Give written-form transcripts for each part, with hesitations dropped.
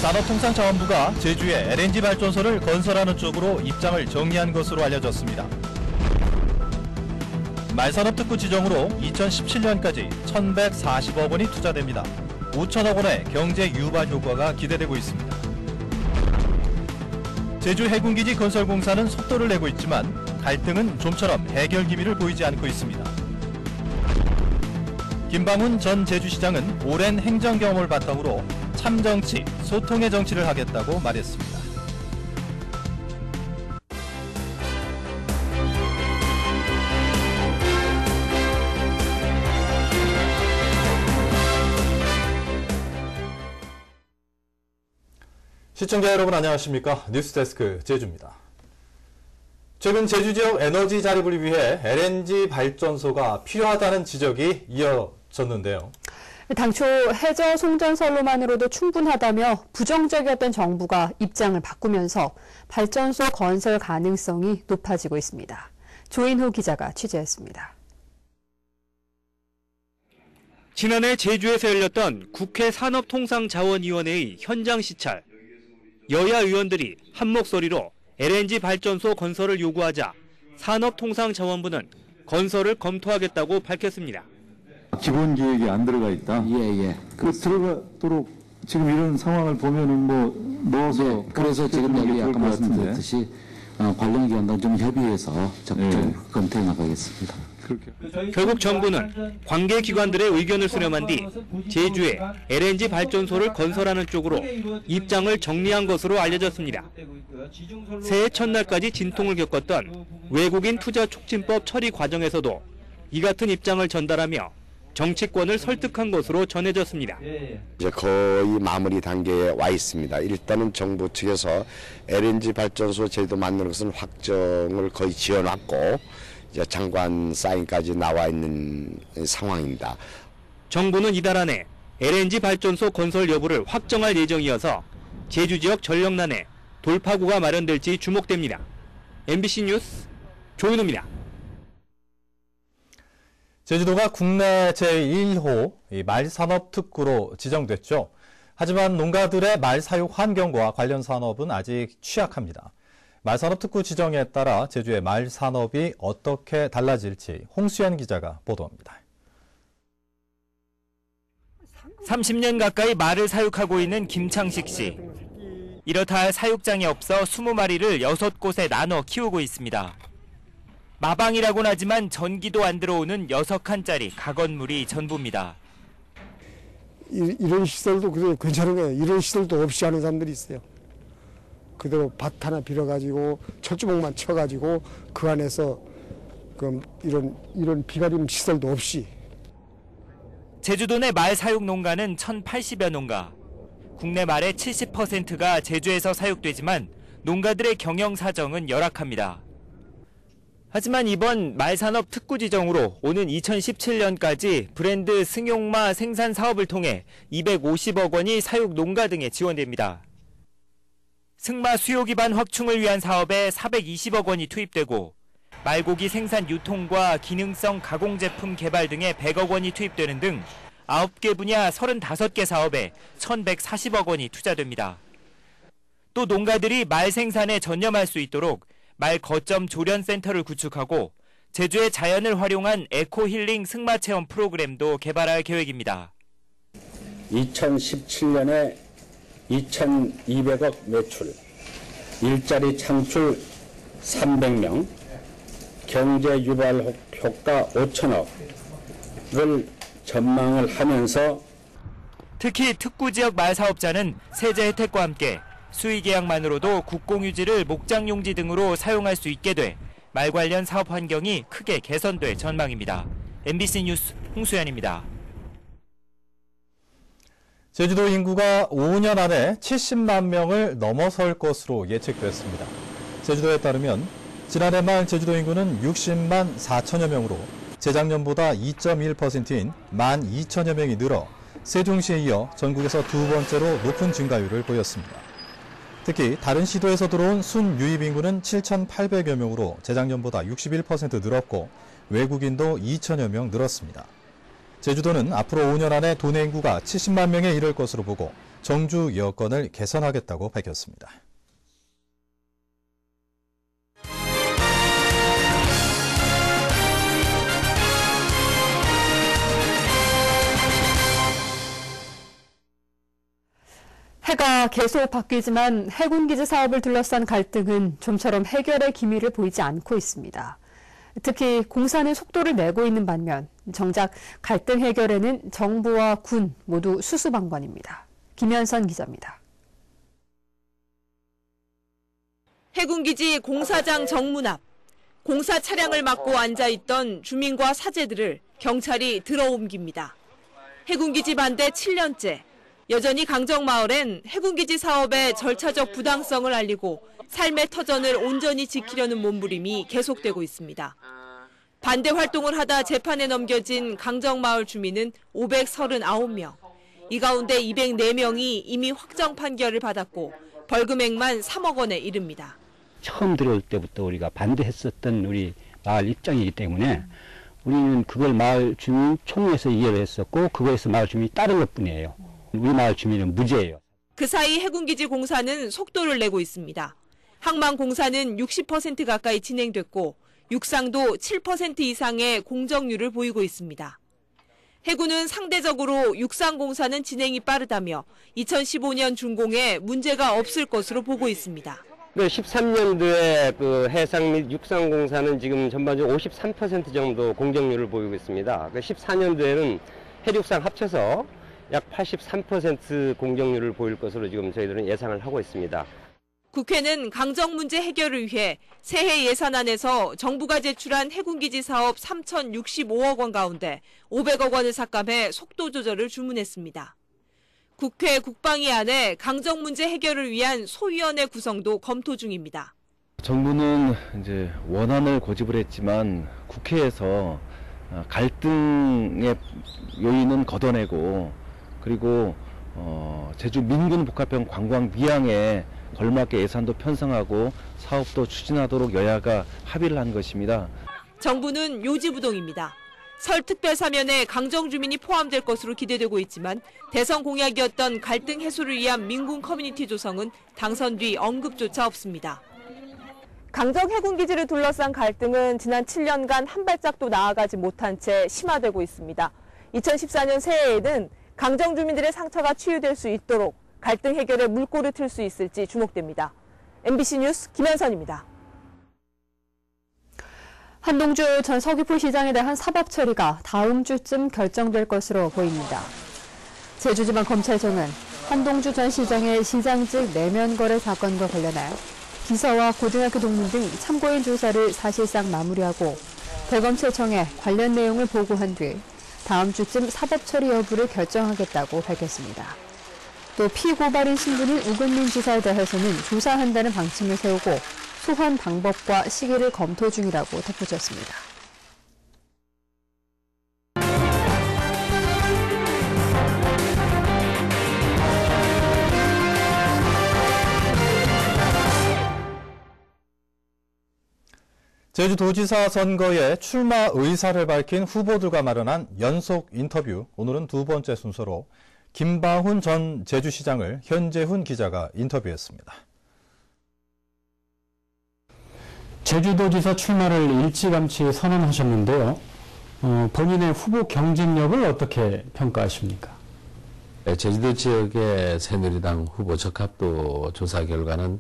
산업통상자원부가 제주에 LNG 발전소를 건설하는 쪽으로 입장을 정리한 것으로 알려졌습니다. 말산업특구 지정으로 2017년까지 1,140억 원이 투자됩니다. 5천억 원의 경제 유발 효과가 기대되고 있습니다. 제주 해군기지 건설공사는 속도를 내고 있지만 갈등은 좀처럼 해결 기미를 보이지 않고 있습니다. 김방훈 전 제주시장은 오랜 행정 경험을 바탕으로 참정치, 소통의 정치를 하겠다고 말했습니다. 시청자 여러분 안녕하십니까? 뉴스데스크 제주입니다. 최근 제주 지역 에너지 자립을 위해 LNG 발전소가 필요하다는 지적이 이어졌는데요. 당초 해저 송전선로만으로도 충분하다며 부정적이었던 정부가 입장을 바꾸면서 발전소 건설 가능성이 높아지고 있습니다. 조인호 기자가 취재했습니다. 지난해 제주에서 열렸던 국회 산업통상자원위원회의 현장 시찰. 여야 의원들이 한 목소리로 LNG 발전소 건설을 요구하자 산업통상자원부는 건설을 검토하겠다고 밝혔습니다. 기본 계획이 안 들어가 있다. 예. 그 들어가도록 지금 이런 상황을 보면은 뭐 넣어서 그래서 지금 여기 아까 말씀드렸듯이 관련 기관과 좀 협의해서 적극적으로 검토해 나가겠습니다. 결국 정부는 관계기관들의 의견을 수렴한 뒤 제주에 LNG 발전소를 건설하는 쪽으로 입장을 정리한 것으로 알려졌습니다. 새해 첫날까지 진통을 겪었던 외국인 투자 촉진법 처리 과정에서도 이 같은 입장을 전달하며 정치권을 설득한 것으로 전해졌습니다. 이제 거의 마무리 단계에 와 있습니다. 일단은 정부 측에서 LNG 발전소 제도 만드는 것은 확정을 거의 지어놨고 이제 장관 사인까지 나와 있는 상황입니다. 정부는 이달 안에 LNG 발전소 건설 여부를 확정할 예정이어서 제주 지역 전력난에 돌파구가 마련될지 주목됩니다. MBC 뉴스 조인호입니다. 제주도가 국내 제1호 말산업특구로 지정됐죠. 하지만 농가들의 말 사육 환경과 관련 산업은 아직 취약합니다. 말산업특구 지정에 따라 제주의 말산업이 어떻게 달라질지 홍수연 기자가 보도합니다. 30년 가까이 말을 사육하고 있는 김창식 씨. 이렇다 할 사육장이 없어 20마리를 6곳에 나눠 키우고 있습니다. 마방이라고는 하지만 전기도 안 들어오는 6칸짜리 가건물이 전부입니다. 이런 시설도 그래 괜찮은 거예요. 이런 시설도 없이 하는 사람들이 있어요. 그대로 밭 하나 빌어가지고 철조망만 쳐가지고 그 안에서 이런 비가림 시설도 없이. 제주도 내 말 사육 농가는 1,080여 농가. 국내 말의 70%가 제주에서 사육되지만 농가들의 경영 사정은 열악합니다. 하지만 이번 말산업 특구 지정으로 오는 2017년까지 브랜드 승용마 생산 사업을 통해 250억 원이 사육 농가 등에 지원됩니다. 승마 수요 기반 확충을 위한 사업에 420억 원이 투입되고 말고기 생산 유통과 기능성 가공 제품 개발 등에 100억 원이 투입되는 등 9개 분야 35개 사업에 1,140억 원이 투자됩니다. 또 농가들이 말 생산에 전념할 수 있도록 말 거점 조련센터를 구축하고 제주의 자연을 활용한 에코힐링 승마 체험 프로그램도 개발할 계획입니다. 2017년에 2,200억 매출, 일자리 창출 300명, 경제 유발 효과 5천억을 전망을 하면서 특히 특구 지역 말 사업자는 세제 혜택과 함께 수의 계약만으로도 국공유지를 목장용지 등으로 사용할 수 있게 돼 말 관련 사업 환경이 크게 개선될 전망입니다. MBC 뉴스 홍수연입니다. 제주도 인구가 5년 안에 70만 명을 넘어설 것으로 예측됐습니다. 제주도에 따르면 지난해 말 제주도 인구는 60만 4천여 명으로 재작년보다 2.1%인 12,000여 명이 늘어 세종시에 이어 전국에서 두 번째로 높은 증가율을 보였습니다. 특히 다른 시도에서 들어온 순유입 인구는 7,800여 명으로 재작년보다 61% 늘었고 외국인도 2천여 명 늘었습니다. 제주도는 앞으로 5년 안에 도내 인구가 70만 명에 이를 것으로 보고 정주 여건을 개선하겠다고 밝혔습니다. 해가 계속 바뀌지만 해군기지 사업을 둘러싼 갈등은 좀처럼 해결의 기미를 보이지 않고 있습니다. 특히 공사는 속도를 내고 있는 반면 정작 갈등 해결에는 정부와 군 모두 수수방관입니다. 김현선 기자입니다. 해군기지 공사장 정문 앞, 공사 차량을 막고 앉아있던 주민과 사제들을 경찰이 들어옮깁니다. 해군기지 반대 7년째. 여전히 강정마을엔 해군기지 사업의 절차적 부당성을 알리고 삶의 터전을 온전히 지키려는 몸부림이 계속되고 있습니다. 반대 활동을 하다 재판에 넘겨진 강정마을 주민은 539명. 이 가운데 204명이 이미 확정 판결을 받았고 벌금액만 3억 원에 이릅니다. 처음 들어올 때부터 우리가 반대했었던 우리 마을 입장이기 때문에 우리는 그걸 마을 주민 총회에서 이해를 했었고 그거에서 마을 주민이 따른 것뿐이에요. 우리 마을 주민은 무죄예요. 그 사이 해군기지 공사는 속도를 내고 있습니다. 항만 공사는 60% 가까이 진행됐고 육상도 7% 이상의 공정률을 보이고 있습니다. 해군은 상대적으로 육상 공사는 진행이 빠르다며 2015년 준공에 문제가 없을 것으로 보고 있습니다. 13년도에 그 해상 및 육상 공사는 지금 전반적으로 53% 정도 공정률을 보이고 있습니다. 14년도에는 해육상 합쳐서 약 83% 공정률을 보일 것으로 지금 저희들은 예상을 하고 있습니다. 국회는 강정 문제 해결을 위해 새해 예산안에서 정부가 제출한 해군기지 사업 3,065억 원 가운데 500억 원을 삭감해 속도 조절을 주문했습니다. 국회 국방위안에 강정 문제 해결을 위한 소위원회 구성도 검토 중입니다. 정부는 이제 원안을 고집을 했지만 국회에서 갈등의 요인은 걷어내고 그리고 제주 민군 복합형 관광 미항에 걸맞게 예산도 편성하고 사업도 추진하도록 여야가 합의를 한 것입니다. 정부는 요지부동입니다. 설 특별사면에 강정 주민이 포함될 것으로 기대되고 있지만 대선 공약이었던 갈등 해소를 위한 민군 커뮤니티 조성은 당선 뒤 언급조차 없습니다. 강정 해군기지를 둘러싼 갈등은 지난 7년간 한 발짝도 나아가지 못한 채 심화되고 있습니다. 2014년 새해에는 강정 주민들의 상처가 치유될 수 있도록 갈등 해결에 물꼬를 틀 수 있을지 주목됩니다. MBC 뉴스 김현선입니다. 한동주 전 서귀포 시장에 대한 사법 처리가 다음 주쯤 결정될 것으로 보입니다. 제주지방검찰청은 한동주 전 시장의 시장직 내면 거래 사건과 관련해 기사와 고등학교 동문 등 참고인 조사를 사실상 마무리하고 대검찰청에 관련 내용을 보고한 뒤 다음 주쯤 사법 처리 여부를 결정하겠다고 밝혔습니다. 또 피고발인 신분인 우금민 지사에 대해서는 조사한다는 방침을 세우고 소환 방법과 시기를 검토 중이라고 덧붙였습니다. 제주도지사 선거에 출마 의사를 밝힌 후보들과 마련한 연속 인터뷰, 오늘은 두 번째 순서로 김방훈 전 제주시장을 현재훈 기자가 인터뷰했습니다. 제주도지사 출마를 일찌감치 선언하셨는데요. 본인의 후보 경쟁력을 어떻게 평가하십니까? 제주도 지역의 새누리당 후보 적합도 조사 결과는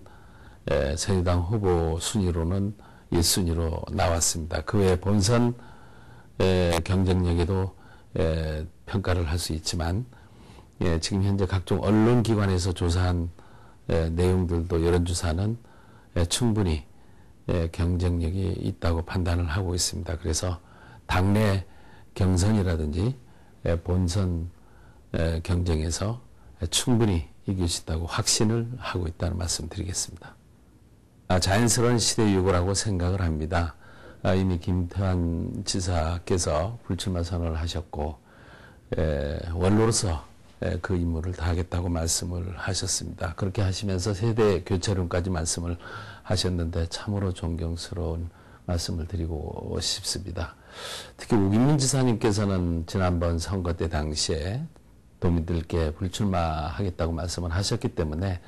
새누리당 후보 순위로는 1순위로 나왔습니다. 그 외 본선 경쟁력에도 평가를 할 수 있지만 지금 현재 각종 언론기관에서 조사한 내용들도 여론조사는 충분히 경쟁력이 있다고 판단을 하고 있습니다. 그래서 당내 경선이라든지 본선 경쟁에서 충분히 이길 수 있다고 확신을 하고 있다는 말씀 드리겠습니다. 자연스러운 시대 요구라고 생각을 합니다. 이미 김태환 지사께서 불출마 선언을 하셨고 원로로서 그 임무를 다하겠다고 말씀을 하셨습니다. 그렇게 하시면서 세대 교체론까지 말씀을 하셨는데 참으로 존경스러운 말씀을 드리고 싶습니다. 특히 우김민 지사님께서는 지난번 선거 때 당시에 도민들께 불출마하겠다고 말씀을 하셨기 때문에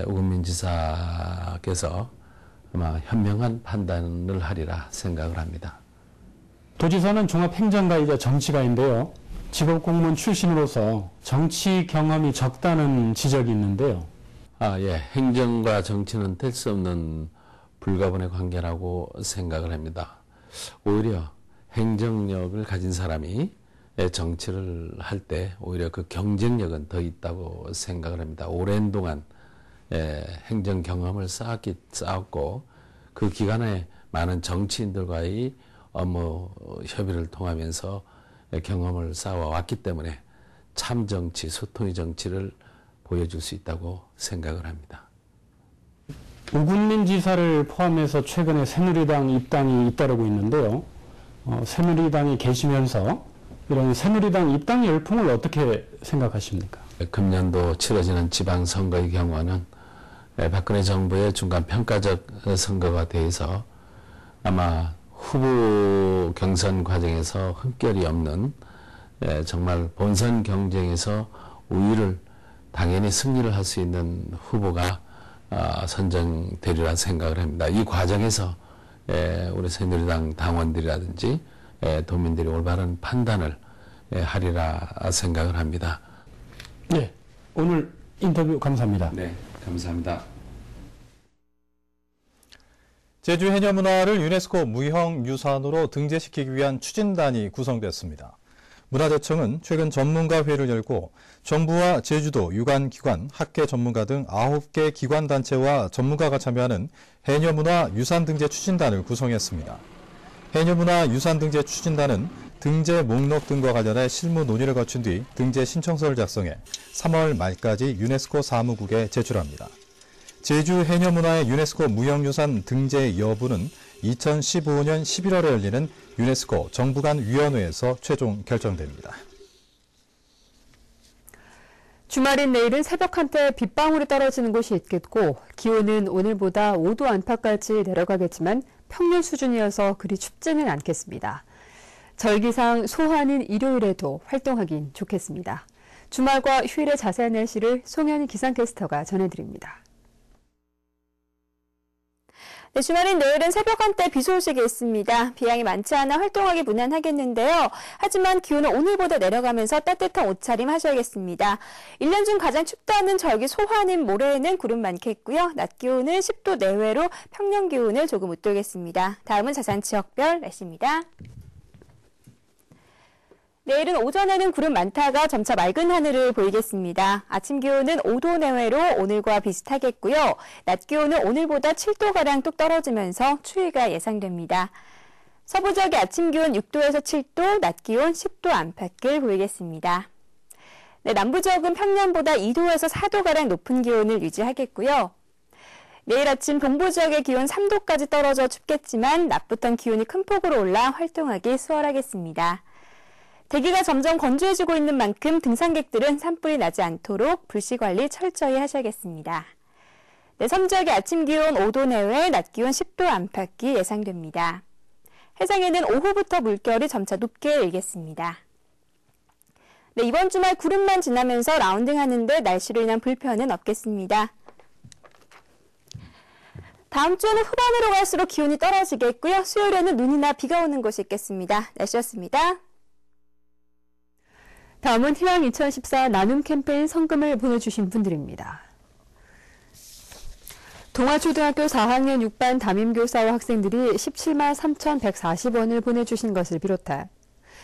우금민 지사께서 아마 현명한 판단을 하리라 생각을 합니다. 도지사는 종합행정가이자 정치가인데요. 직업공무원 출신으로서 정치 경험이 적다는 지적이 있는데요. 행정과 정치는 뗄 수 없는 불가분의 관계라고 생각을 합니다. 오히려 행정력을 가진 사람이 정치를 할 때 오히려 그 경쟁력은 더 있다고 생각을 합니다. 오랜 동안 행정 경험을 쌓았고 그 기간에 많은 정치인들과의 업무 협의를 통하면서 경험을 쌓아왔기 때문에 참 정치, 소통의 정치를 보여줄 수 있다고 생각을 합니다. 우금민 지사를 포함해서 최근에 새누리당 입당이 잇따르고 있는데요. 새누리당이 계시면서 이런 새누리당 입당 열풍을 어떻게 생각하십니까? 금년도 치러지는 지방선거의 경우는 박근혜 정부의 중간 평가적 선거가 돼서 아마 후보 경선 과정에서 흠결이 없는 정말 본선 경쟁에서 우위를 당연히 승리를 할 수 있는 후보가 선정되리라 생각을 합니다. 이 과정에서 우리 새누리당 당원들이라든지 도민들이 올바른 판단을 하리라 생각을 합니다. 네, 오늘 인터뷰 감사합니다. 네, 감사합니다. 제주 해녀문화를 유네스코 무형유산으로 등재시키기 위한 추진단이 구성됐습니다. 문화재청은 최근 전문가 회의를 열고 정부와 제주도 유관기관, 학계 전문가 등 9개 기관단체와 전문가가 참여하는 해녀문화 유산등재 추진단을 구성했습니다. 해녀문화 유산등재 추진단은 등재 목록 등과 관련해 실무 논의를 거친 뒤 등재 신청서를 작성해 3월 말까지 유네스코 사무국에 제출합니다. 제주 해녀문화의 유네스코 무형유산 등재 여부는 2015년 11월에 열리는 유네스코 정부 간 위원회에서 최종 결정됩니다. 주말인 내일은 새벽 한때 빗방울이 떨어지는 곳이 있겠고 기온은 오늘보다 5도 안팎까지 내려가겠지만 평년 수준이어서 그리 춥지는 않겠습니다. 절기상 소환인 일요일에도 활동하긴 좋겠습니다. 주말과 휴일의 자세한 날씨를 송현희 기상캐스터가 전해드립니다. 네, 주말인 내일은 새벽 한때 비 소식이 있습니다. 비양이 많지 않아 활동하기 무난하겠는데요. 하지만 기온은 오늘보다 내려가면서 따뜻한 옷차림 하셔야겠습니다. 1년 중 가장 춥다는 절기 소환인 모레에는 구름 많겠고요. 낮 기온은 10도 내외로 평년 기온을 조금 웃돌겠습니다. 다음은 자산 지역별 날씨입니다. 내일은 오전에는 구름 많다가 점차 맑은 하늘을 보이겠습니다. 아침 기온은 5도 내외로 오늘과 비슷하겠고요. 낮 기온은 오늘보다 7도가량 뚝 떨어지면서 추위가 예상됩니다. 서부 지역의 아침 기온 6도에서 7도, 낮 기온 10도 안팎을 보이겠습니다. 네, 남부 지역은 평년보다 2도에서 4도가량 높은 기온을 유지하겠고요. 내일 아침 동부 지역의 기온 3도까지 떨어져 춥겠지만 낮부터는 기온이 큰 폭으로 올라 활동하기 수월하겠습니다. 대기가 점점 건조해지고 있는 만큼 등산객들은 산불이 나지 않도록 불씨 관리 철저히 하셔야겠습니다. 네, 섬지역의 아침 기온 5도 내외, 낮 기온 10도 안팎이 예상됩니다. 해상에는 오후부터 물결이 점차 높게 일겠습니다. 네, 이번 주말 구름만 지나면서 라운딩하는데 날씨로 인한 불편은 없겠습니다. 다음 주에는 후반으로 갈수록 기온이 떨어지겠고요. 수요일에는 눈이나 비가 오는 곳이 있겠습니다. 날씨였습니다. 다음은 희망 2014 나눔 캠페인 성금을 보내주신 분들입니다. 동아초등학교 4학년 6반 담임교사와 학생들이 17만 3,140원을 보내주신 것을 비롯해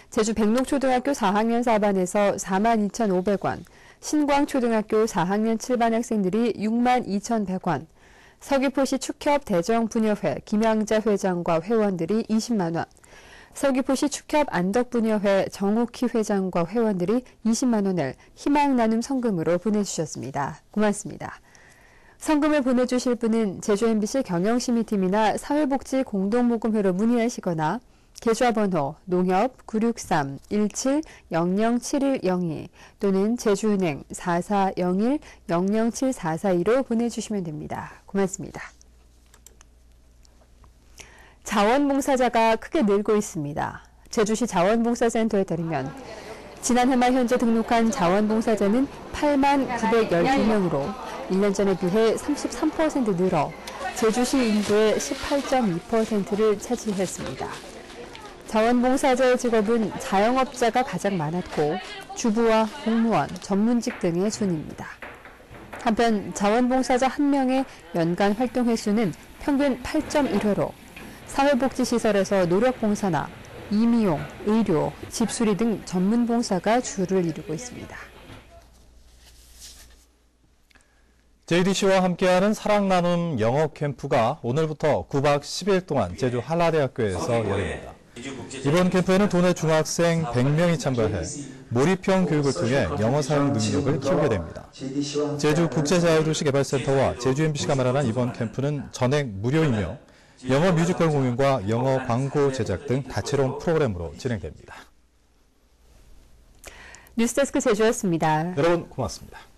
제주 백록초등학교 4학년 4반에서 4만 2,500원, 신광초등학교 4학년 7반 학생들이 6만 2,100원, 서귀포시 축협 대정부녀회 김양자 회장과 회원들이 20만 원, 서귀포시 축협 안덕부녀회 정옥희 회장과 회원들이 20만 원을 희망나눔 성금으로 보내주셨습니다. 고맙습니다. 성금을 보내주실 분은 제주 MBC 경영심의팀이나 사회복지공동모금회로 문의하시거나 계좌번호 농협 963-17-007102 또는 제주은행 4401-007442로 보내주시면 됩니다. 고맙습니다. 자원봉사자가 크게 늘고 있습니다. 제주시 자원봉사센터에 따르면 지난해 말 현재 등록한 자원봉사자는 8만 912명으로 1년 전에 비해 33% 늘어 제주시 인구의 18.2%를 차지했습니다. 자원봉사자의 직업은 자영업자가 가장 많았고 주부와 공무원, 전문직 등의 순입니다. 한편 자원봉사자 1명의 연간 활동 횟수는 평균 8.1회로 사회복지시설에서 노력봉사나 이미용, 의료, 집수리 등 전문봉사가 주를 이루고 있습니다. JDC와 함께하는 사랑나눔 영어 캠프가 오늘부터 9박 10일 동안 제주 한라대학교에서 열립니다. 이번 캠프에는 도내 중학생 100명이 참가해 몰입형 교육을 통해 영어 사용 능력을 키우게 됩니다. 제주국제자유도시개발센터와 제주 MBC가 마련한 이번 캠프는 전액 무료이며 영어 뮤지컬 공연과 영어 광고 제작 등 다채로운 프로그램으로 진행됩니다. 뉴스데스크 제주였습니다. 여러분 고맙습니다.